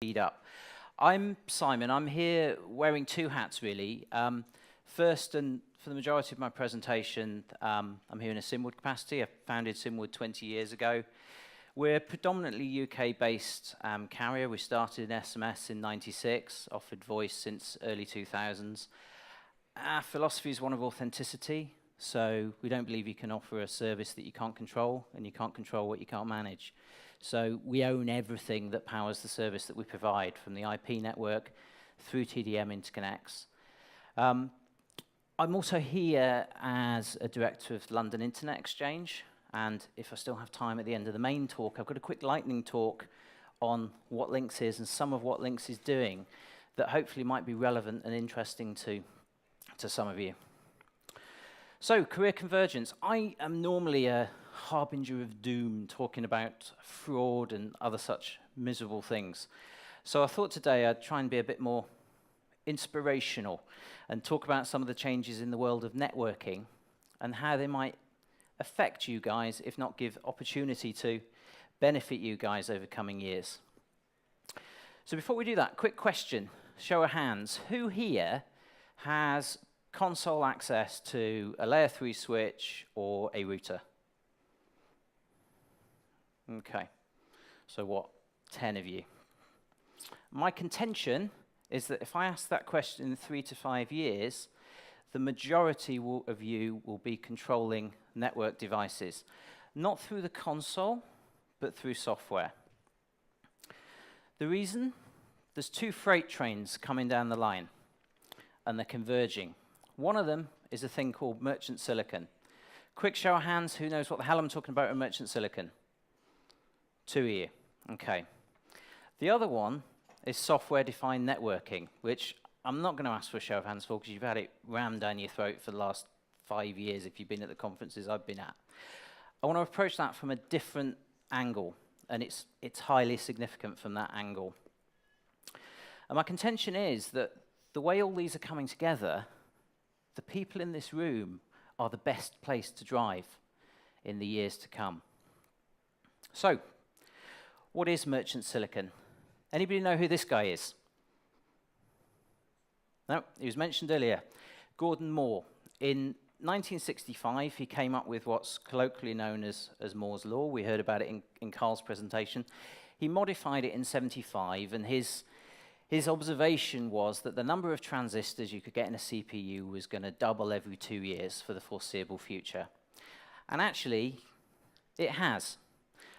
speed up. I'm Simon. I'm here wearing two hats, really. First, and for the majority of my presentation, I'm here in a Simwood capacity. I founded Simwood 20 years ago. We're predominantly UK-based carrier. We started in SMS in '96, offered voice since early 2000s. Our philosophy is one of authenticity, so we don't believe you can offer a service that you can't control, and you can't control what you can't manage. So we own everything that powers the service that we provide, from the IP network through TDM interconnects. I'm also here as a director of London Internet Exchange, and if I still have time at the end of the main talk, I've got a quick lightning talk on what Links is and some of what Links is doing that hopefully might be relevant and interesting to some of you. So, career convergence. I am normally a harbinger of doom, talking about fraud and other such miserable things. So I thought today I'd try and be a bit more inspirational and talk about some of the changes in the world of networking and how they might affect you guys, if not give opportunity to benefit you guys over coming years. So before we do that, quick question, show of hands. Who here has console access to a layer 3 switch or a router? Okay, so what, 10 of you? My contention is that if I ask that question in 3 to 5 years, the majority of you will be controlling network devices, not through the console, but through software. The reason? There's two freight trains coming down the line, and they're converging. One of them is a thing called merchant silicon. Quick show of hands, who knows what the hell I'm talking about with merchant silicon? 2 of you, okay. The other one is software-defined networking, which I'm not going to ask for a show of hands for because you've had it rammed down your throat for the last 5 years if you've been at the conferences I've been at. I want to approach that from a different angle, and it's highly significant from that angle. And my contention is that the way all these are coming together, the people in this room are the best place to drive in the years to come. So, what is merchant silicon? Anybody know who this guy is? No, he was mentioned earlier. Gordon Moore. In 1965, he came up with what's colloquially known as Moore's Law. We heard about it in Carl's presentation. He modified it in '75, and his observation was that the number of transistors you could get in a CPU was going to double every 2 years for the foreseeable future. And actually, it has.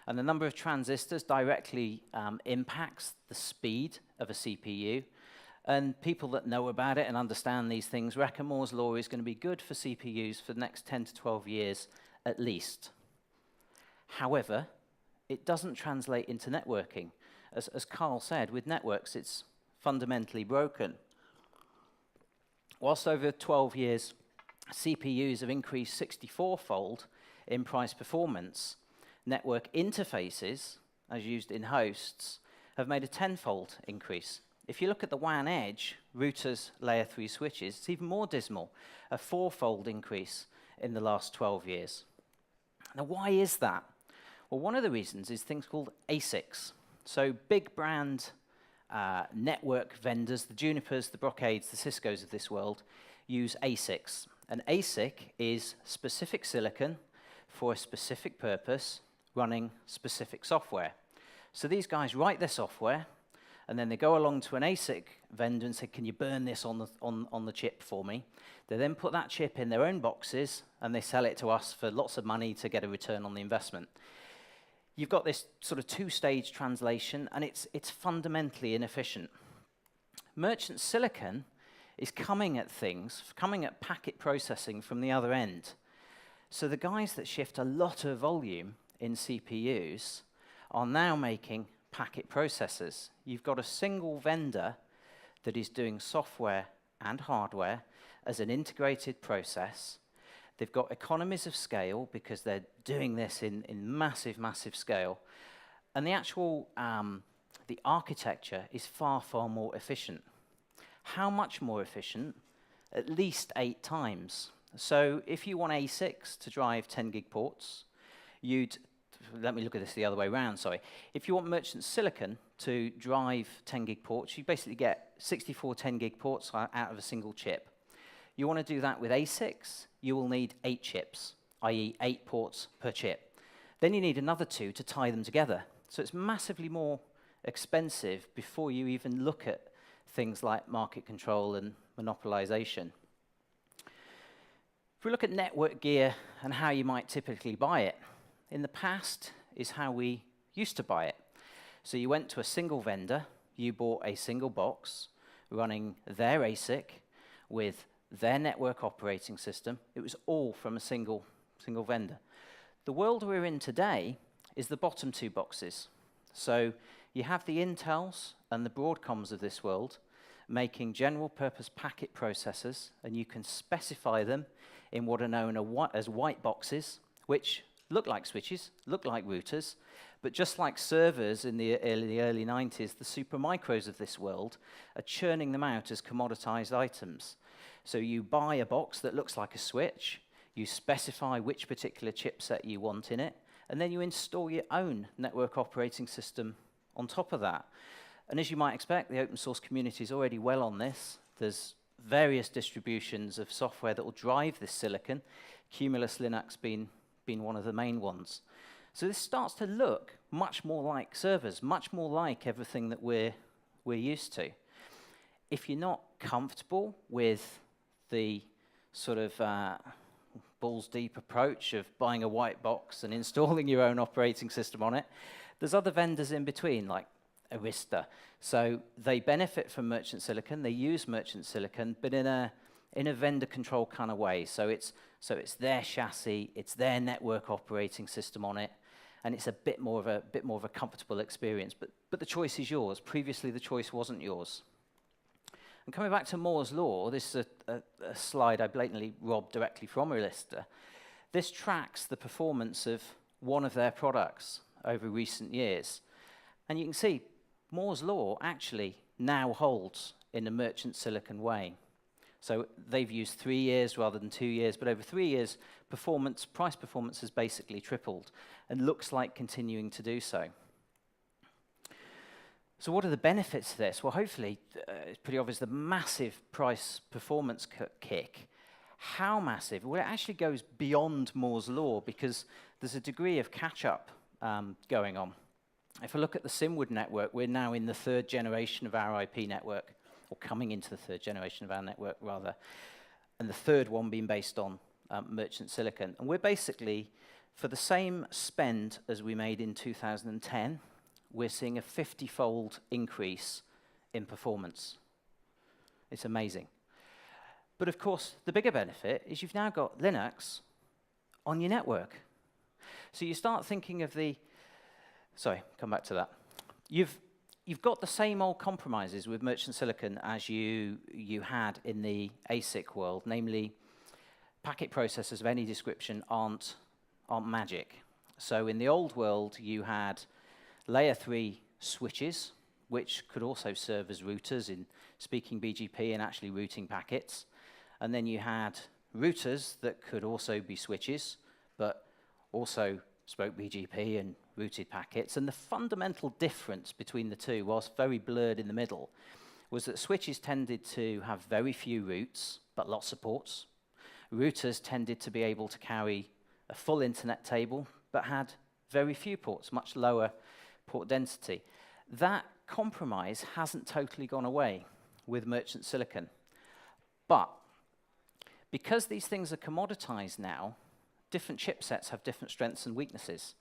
And the number of transistors directly impacts the speed of a CPU. And people that know about it and understand these things reckon Moore's Law is going to be good for CPUs for the next 10 to 12 years at least. However, it doesn't translate into networking. As Carl said, with networks, it's fundamentally broken. Whilst over 12 years, CPUs have increased 64-fold in price performance, network interfaces, as used in hosts, have made a 10-fold increase. If you look at the WAN edge, routers, layer 3 switches, it's even more dismal, a 4-fold increase in the last 12 years. Now, why is that? Well, one of the reasons is things called ASICs. So big brand network vendors, the Junipers, the Brocades, the Ciscos of this world, use ASICs. An ASIC is specific silicon for a specific purpose, running specific software. So these guys write their software, and then they go along to an ASIC vendor and say, can you burn this on the chip for me? They then put that chip in their own boxes, and they sell it to us for lots of money to get a return on the investment. You've got this sort of two-stage translation, and it's fundamentally inefficient. Merchant silicon is coming at packet processing from the other end. So the guys that shift a lot of volume in CPUs are now making packet processors. You've got a single vendor that is doing software and hardware as an integrated process. They've got economies of scale because they're doing this in massive, massive scale. And the actual, the architecture is far, far more efficient. How much more efficient? At least 8 times. So if you want ASICs to drive 10 gig ports, you'd let me look at this the other way around, sorry. If you want merchant silicon to drive 10 gig ports, you basically get 64 10 gig ports out of a single chip. You want to do that with ASICs, you will need 8 chips, i.e. 8 ports per chip. Then you need another 2 to tie them together. So it's massively more expensive before you even look at things like market control and monopolization. If we look at network gear and how you might typically buy it, in the past is how we used to buy it. So you went to a single vendor, you bought a single box running their ASIC with their network operating system. It was all from a single vendor. The world we're in today is the bottom 2 boxes. So you have the Intels and the Broadcoms of this world making general purpose packet processors, and you can specify them in what are known as white boxes, which look like switches, look like routers, but just like servers in the early 90s, the supermicros of this world are churning them out as commoditized items. So you buy a box that looks like a switch, you specify which particular chipset you want in it, and then you install your own network operating system on top of that. And as you might expect, the open source community is already well on this. There's various distributions of software that will drive this silicon, Cumulus Linux being one of the main ones. So this starts to look much more like servers, much more like everything that we're used to. If you're not comfortable with the sort of balls deep approach of buying a white box and installing your own operating system on it, there's other vendors in between, like Arista. So they benefit from merchant silicon, they use merchant silicon, but in a vendor control kind of way. So it's their chassis, it's their network operating system on it, and it's a bit more of a comfortable experience. But the choice is yours. Previously, the choice wasn't yours. And coming back to Moore's law, this is a slide I blatantly robbed directly from Arista. This tracks the performance of one of their products over recent years. And you can see Moore's law actually now holds in a merchant silicon way. So they've used 3 years rather than 2 years, but over 3 years, price performance has basically tripled and looks like continuing to do so. So what are the benefits of this? Well, hopefully, it's pretty obvious, the massive price performance kick. How massive? Well, it actually goes beyond Moore's law because there's a degree of catch-up going on. If I look at the Simwood network, we're now in the 3rd generation of our IP network, or coming into the 3rd generation of our network, rather, and the 3rd one being based on merchant silicon. And we're basically, for the same spend as we made in 2010, we're seeing a 50-fold increase in performance. It's amazing. But of course, the bigger benefit is you've now got Linux on your network. So you start thinking of sorry, come back to that. You've got the same old compromises with merchant silicon as you had in the ASIC world, namely packet processors of any description aren't magic. So in the old world, you had layer 3 switches, which could also serve as routers in speaking BGP and actually routing packets. And then you had routers that could also be switches, but also spoke BGP and routed packets. And the fundamental difference between the two, whilst very blurred in the middle, was that switches tended to have very few routes, but lots of ports. Routers tended to be able to carry a full internet table, but had very few ports, much lower port density. That compromise hasn't totally gone away with merchant silicon. But because these things are commoditized now, different chipsets have different strengths and weaknesses.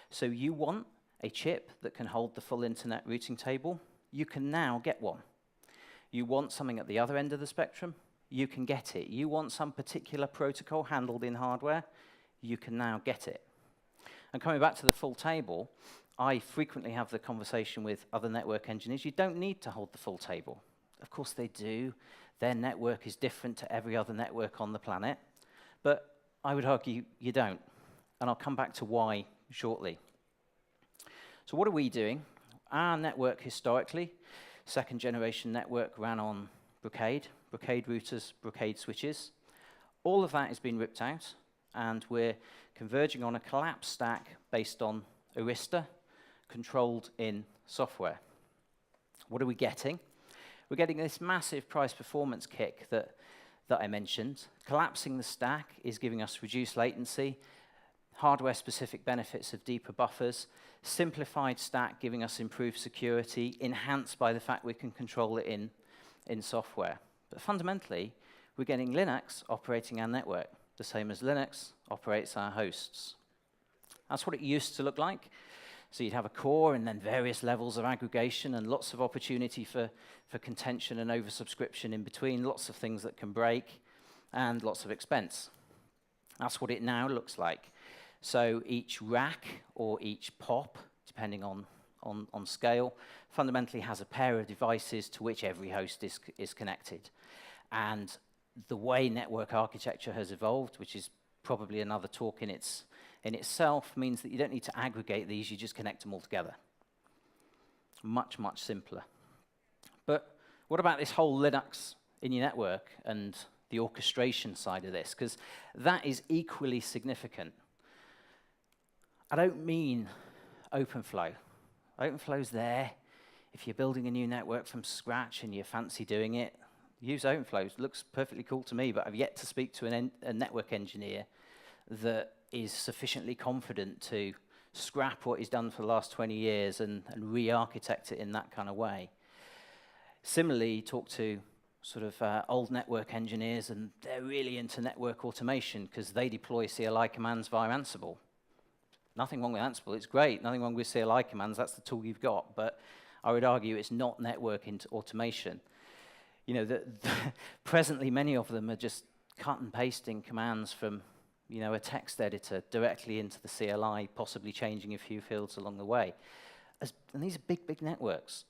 So you want a chip that can hold the full internet routing table, you can now get one. You want something at the other end of the spectrum, you can get it. You want some particular protocol handled in hardware, you can now get it. And coming back to the full table, I frequently have the conversation with other network engineers, you don't need to hold the full table. Of course they do. Their network is different to every other network on the planet. But I would argue you don't. And I'll come back to why shortly. So what are we doing? Our network historically, 2nd generation network, ran on Brocade routers, Brocade switches. All of that has been ripped out, and we're converging on a collapsed stack based on Arista, controlled in software. What are we getting? We're getting this massive price performance kick that I mentioned. Collapsing the stack is giving us reduced latency, hardware-specific benefits of deeper buffers, simplified stack giving us improved security, enhanced by the fact we can control it in software. But fundamentally, we're getting Linux operating our network, the same as Linux operates our hosts. That's what it used to look like. So you'd have a core and then various levels of aggregation and lots of opportunity for contention and oversubscription in between, lots of things that can break, and lots of expense. That's what it now looks like. So each rack or each POP, depending on scale, fundamentally has a pair of devices to which every host is connected. And the way network architecture has evolved, which is probably another talk in itself, means that you don't need to aggregate these, you just connect them all together. Much, much simpler. But what about this whole Linux in your network and the orchestration side of this? Because that is equally significant. I don't mean OpenFlow. OpenFlow's there. If you're building a new network from scratch and you fancy doing it, use OpenFlow. It looks perfectly cool to me, but I've yet to speak to a network engineer that is sufficiently confident to scrap what he's done for the last 20 years and re-architect it in that kind of way. Similarly, talk to sort of old network engineers, and they're really into network automation because they deploy CLI commands via Ansible. Nothing wrong with Ansible, it's great. Nothing wrong with CLI commands, that's the tool you've got. But I would argue it's not network automation. You know, presently many of them are just cut and pasting commands from a text editor directly into the CLI, possibly changing a few fields along the way. And these are big, big networks.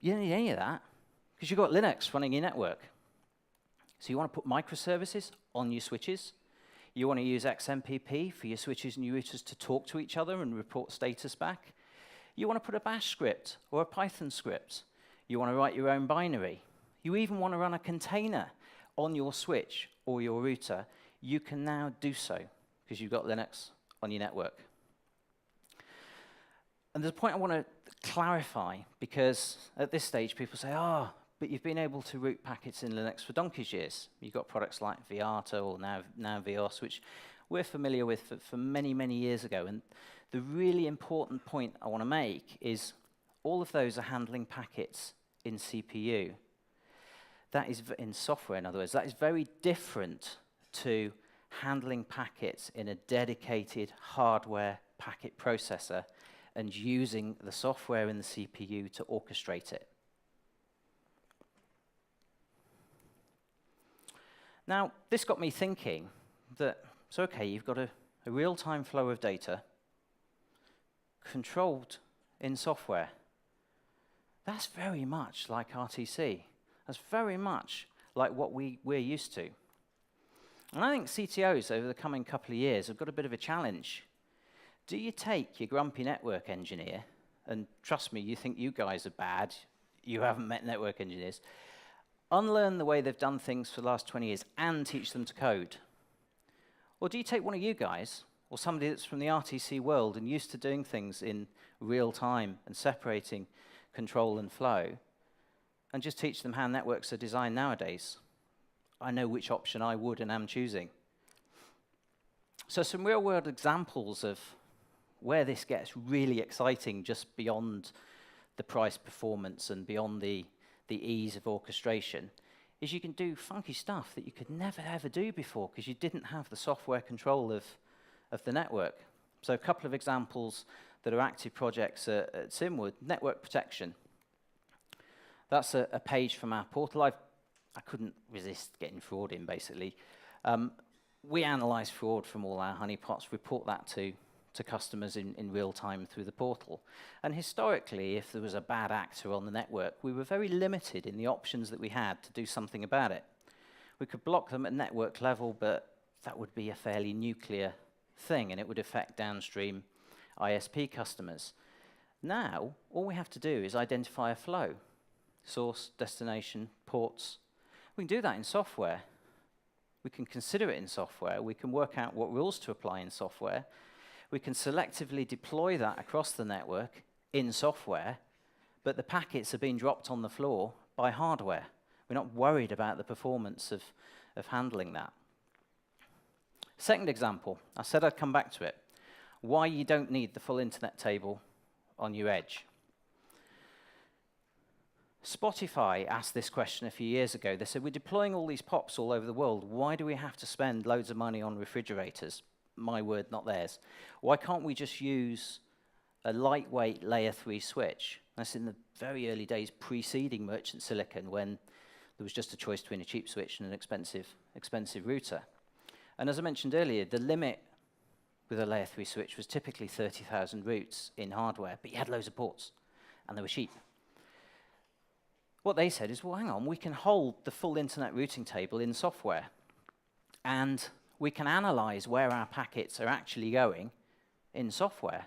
You don't need any of that, because you've got Linux running your network. So you want to put microservices on your switches. You want to use XMPP for your switches and your routers to talk to each other and report status back. You want to put a bash script or a Python script. You want to write your own binary. You even want to run a container on your switch or your router. You can now do so because you've got Linux on your network. And there's a point I want to clarify, because at this stage people say, but you've been able to route packets in Linux for donkey's years. You've got products like Viata or now Vios, which we're familiar with for many, many years ago. And the really important point I want to make is all of those are handling packets in CPU. That is in software, in other words. That is very different to handling packets in a dedicated hardware packet processor and using the software in the CPU to orchestrate it. Now, this got me thinking that, so okay, you've got a real-time flow of data controlled in software. That's very much like RTC. That's very much like what we're used to. And I think CTOs over the coming couple of years have got a bit of a challenge. Do you take your grumpy network engineer, and trust me, you think you guys are bad, you haven't met network engineers, unlearn the way they've done things for the last 20 years and teach them to code? Or do you take one of you guys, or somebody that's from the RTC world and used to doing things in real time and separating control and flow, and just teach them how networks are designed nowadays? I know which option I would and am choosing. So some real-world examples of where this gets really exciting, just beyond the price performance and beyond the ease of orchestration, is you can do funky stuff that you could never ever do before because you didn't have the software control of the network. So a couple of examples that are active projects at Simwood. Network protection. That's a page from our portal. I couldn't resist getting fraud in, basically. We analyze fraud from all our honeypots, report that to customers in real time through the portal. And historically, if there was a bad actor on the network, we were very limited in the options that we had to do something about it. We could block them at network level, but that would be a fairly nuclear thing, and it would affect downstream ISP customers. Now, all we have to do is identify a flow. Source, destination, ports. We can do that in software. We can consider it in software. We can work out what rules to apply in software. we can selectively deploy that across the network in software, but the packets are being dropped on the floor by hardware. We're not worried about the performance of handling that. Second example, I said I'd come back to it. Why you don't need the full internet table on your edge. Spotify asked this question a few years ago. They said, we're deploying all these POPs all over the world. Why do we have to spend loads of money on refrigerators? My word, not theirs. Why can't we just use a lightweight layer 3 switch? That's in the very early days preceding merchant silicon, when there was just a choice between a cheap switch and an expensive router. And as I mentioned earlier, the limit with a layer 3 switch was typically 30,000 routes in hardware, but you had loads of ports, and they were cheap. What they said is, well, hang on, we can hold the full internet routing table in software, and we can analyze where our packets are actually going in software.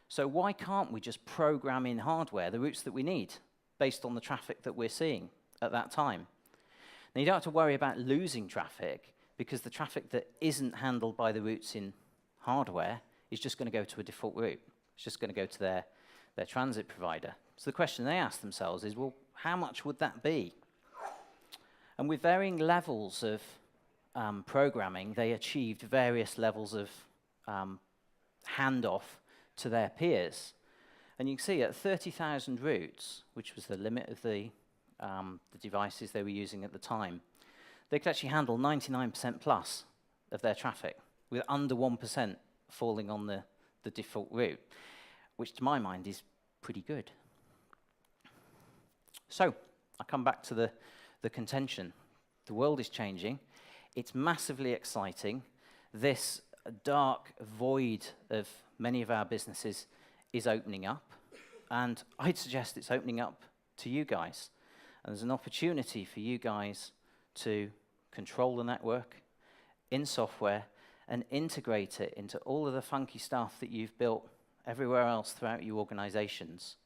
So why can't we just program in hardware the routes that we need based on the traffic that we're seeing at that time? Now, you don't have to worry about losing traffic, because the traffic that isn't handled by the routes in hardware is just going to go to a default route. It's just going to go to their transit provider. So the question they ask themselves is, well, how much would that be? And with varying levels of programming, they achieved various levels of handoff to their peers. And you can see at 30,000 routes, which was the limit of the devices they were using at the time, they could actually handle 99% plus of their traffic, with under 1% falling on the default route, which to my mind is pretty good. So I come back to the contention. The world is changing. It's massively exciting. This dark void of many of our businesses is opening up, and I'd suggest it's opening up to you guys. And there's an opportunity for you guys to control the network in software and integrate it into all of the funky stuff that you've built everywhere else throughout your organizations,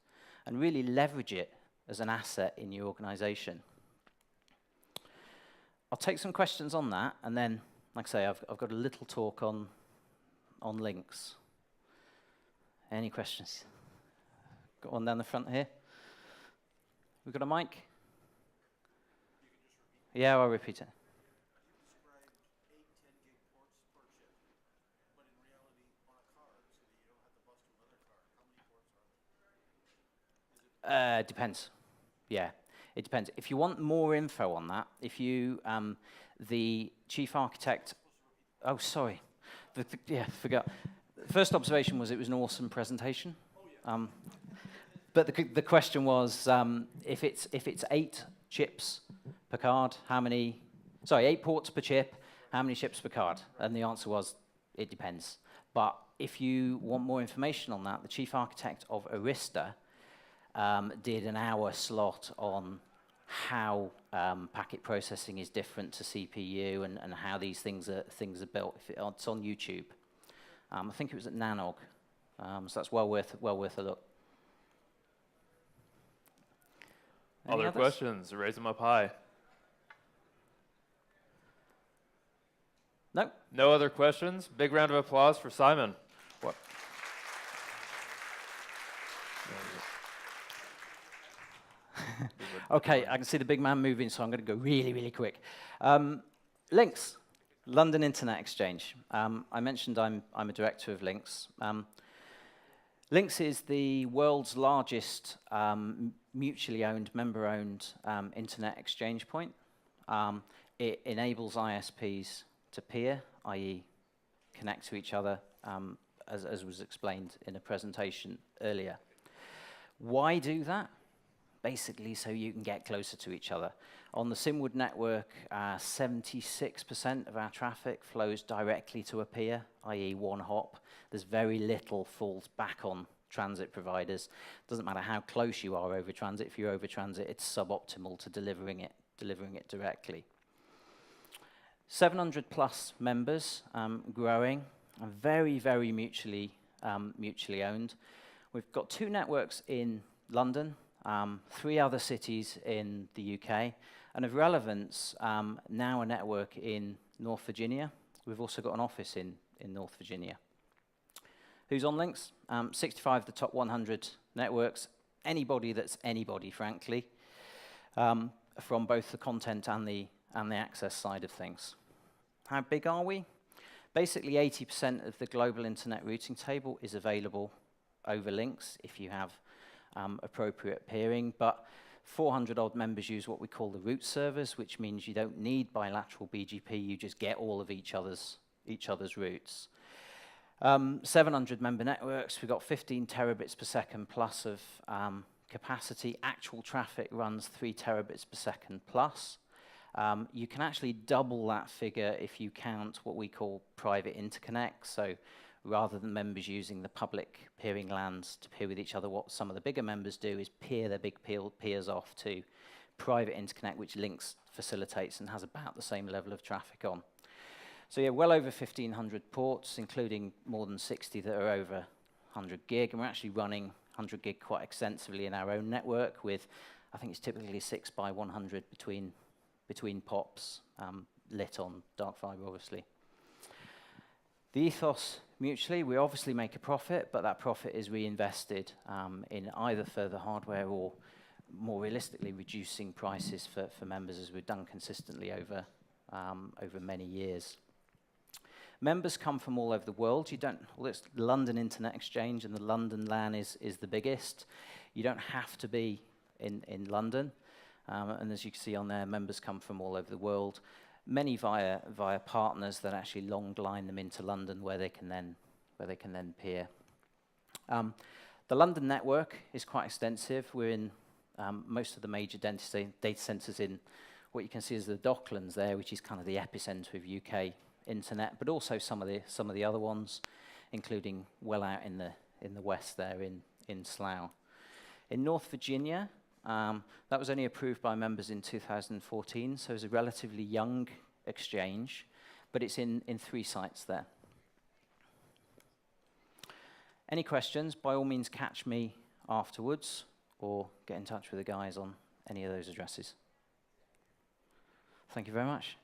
and really leverage it as an asset in your organization. I'll take some questions on that, and then, like I say, I've got a little talk on links. Any questions? Got one down the front here. We've got a mic? Yeah, I'll repeat it. Depends. Yeah, it depends. If you want more info on that, if you, the chief architect, oh, sorry. Yeah, forgot. The first observation was it was an awesome presentation. But the question was, if it's 8 chips per card, how many, sorry, 8 ports per chip, how many chips per card? And the answer was, it depends. But if you want more information on that, the chief architect of Arista did an hour slot on how packet processing is different to CPU and how these things are built. It's on YouTube. I think it was at Nanog, so that's well worth a look. Other questions? Raise them up high. No. No other questions? Big round of applause for Simon. What? Okay, I can see the big man moving, so I'm going to go really, really quick. Links, London Internet Exchange. I mentioned I'm a director of Links. Links is the world's largest mutually owned, member-owned internet exchange point. It enables ISPs to peer, i.e. connect to each other, as was explained in a presentation earlier. Why do that? Basically, so you can get closer to each other. On the Simwood network, 76% of our traffic flows directly to a peer, i.e. one hop. There's very little falls back on transit providers. Doesn't matter how close you are over transit. If you're over transit, it's suboptimal to delivering it directly. 700 plus members, growing, and very, very mutually owned. We've got 2 networks in London, 3 other cities in the UK, and of relevance, now a network in North Virginia. We've also got an office in North Virginia. Who's on links? 65 of the top 100 networks. Anybody that's anybody, frankly, from both the content and the access side of things. How big are we? Basically, 80% of the global internet routing table is available over links if you have appropriate peering, but 400 odd members use what we call the root servers, which means you don't need bilateral BGP, you just get all of each other's routes. 700 member networks, we've got 15 terabits per second plus of capacity. Actual traffic runs 3 terabits per second plus. You can actually double that figure if you count what we call private interconnects. So rather than members using the public peering LANs to peer with each other, what some of the bigger members do is peer their big peers off to private interconnect, which links facilitates and has about the same level of traffic on. So yeah, well over 1,500 ports, including more than 60 that are over 100 gig, and we're actually running 100 gig quite extensively in our own network with, I think it's typically 6 by 100 between POPs, lit on dark fiber, obviously. The ethos, mutually, we obviously make a profit, but that profit is reinvested in either further hardware or, more realistically, reducing prices for members, as we've done consistently over many years. Members come from all over the world. Well, it's London Internet Exchange, and the London LAN is the biggest. You don't have to be in London. And as you can see on there, members come from all over the world, many via partners that actually long line them into London, where they can then peer. The London network is quite extensive. We're in most of the major data centers in what you can see as the Docklands there, which is kind of the epicenter of UK internet, but also some of the other ones, including well out in the west there in Slough. In North Virginia, that was only approved by members in 2014, so it's a relatively young exchange, but it's in 3 sites there. Any questions, by all means catch me afterwards, or get in touch with the guys on any of those addresses. Thank you very much.